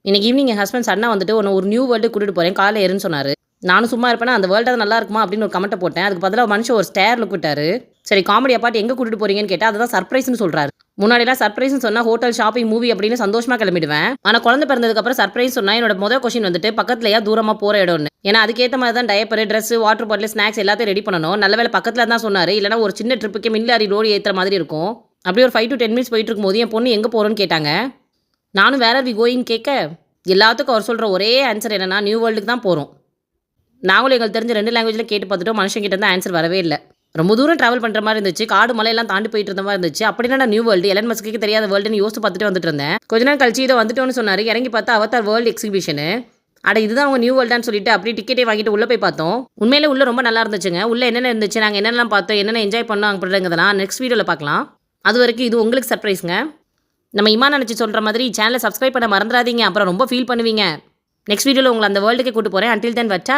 இன்னைக்கு ஈவினிங் என் ஹஸ்பண்ட்ஸ் அண்ணா வந்துட்டு ஒரு நியூ வேர்ல்டு கூட்டிட்டு போகிறேன் காலையில் ஏறுன்னு சொன்னார். நானும் சும்மா இருப்பேன்னா அந்த வேர்ல்டு அது நல்லா இருக்குமா அப்படின்னு ஒரு கமெண்ட்டை போட்டேன். அதுக்கு பதிலாக மனுஷன் ஒரு ஸ்டேர் லுக் விட்டாரு. சரி காமெடி அப்பாட்டு எங்கே கூட்டிட்டு போறீங்கன்னு கேட்டால் அதுதான் சர்ப்ரைஸ்னு சொல்கிறாரு. முன்னாடிலாம் சர்ப்ரைஸ்னு சொன்னால் ஹோட்டல் ஷாப்பிங் மூவி அப்படின்னு சந்தோஷமாக கிளம்பிடுவேன். ஆனால் குழந்தை பிறந்ததுக்கப்புறம் சர்ப்ரைஸ் சொன்னால் என்னோட முதல் கொஸ்டின் வந்துட்டு பக்கத்துலையா தூரமாக போகிற இடம்னு. ஏன்னா அதுக்கேற்ற மாதிரி தான் diaper, dress, water bottle, snacks எல்லாத்தையும் ரெடி பண்ணணும். நல்ல வேலை பக்கத்தில் தான் சொன்னார். இல்லைனா ஒரு சின்ன ட்ரிப்புக்கு மின்லாரி லோடு ஏற்றுற மாதிரி இருக்கும். அப்படியே ஒரு 5 to 10 மினிட்ஸ் போயிட்டு இருக்கும்போது என் பொண்ணு எங்கே போகிறோன்னு கேட்டாங்க. நானும் வேற வி கோயிங் கேட்க எல்லாத்துக்கும் அவர் சொல்கிற ஒரே ஆன்சர் என்னென்னா நியூ வேர்ல்டுக்கு தான் போகிறோம். நாங்களும் எங்களுக்கு தெரிஞ்ச 2 லாங்குவேஜில் கேட்டு பார்த்துட்டோம். மனுஷங்கிட்ட இருந்து ஆன்சர் வரவே இல்லை. ரொம்ப தூரம் ட்ராவல் பண்ணுற மாதிரி இருந்துச்சு. காடு மலையெல்லாம் தாண்டி போயிட்டு இருந்த மாதிரி இருந்துச்சு. அப்படின்னா நான் நியூ வேர்ல்டு எலன் மஸ்க்கு தெரியாத வேர்ல்டுன்னு யோசிச்சு பார்த்துட்டு வந்துட்டு இருந்தேன். கொஞ்ச நேரம் கழிச்சு இதை வந்துட்டோன்னு சொன்னார். இறங்கி பார்த்தா அவதார் வேர்ல்டு எக்ஸிபிஷனு. அட இதுதான் அவங்க நியூ வேர்ல்டான்னு சொல்லிட்டு அப்படியே டிக்கெட்டே வாங்கிட்டு உள்ளே போய் பார்த்தோம். உண்மையிலே உள்ளே ரொம்ப நல்லா இருந்துச்சுங்க. உள்ளே என்னென்ன இருந்துச்சு, நாங்கள் என்னென்னலாம் பார்த்தோம், என்னென்ன என்ஜாய் பண்ணோம் அப்படிங்கிறதெல்லாம் நெக்ஸ்ட் வீடியோவில் பார்க்கலாம். அது வரைக்கும் இது உங்களுக்கு சர்ப்ரைஸுங்க. நம்ம இம்மா நினச்சி சொல்கிற மாதிரி சேனலை சப்ஸ்கிரைப் பண்ண மறந்துடாதீங்க. அப்புறம் ரொம்ப ஃபீல் பண்ணுவீங்க. நெக்ஸ்ட் வீடியோவில் உங்களை அந்த வேர்ல்டுக்கே கூட்டு போகிறேன். அன்டில் தென் வச்சா.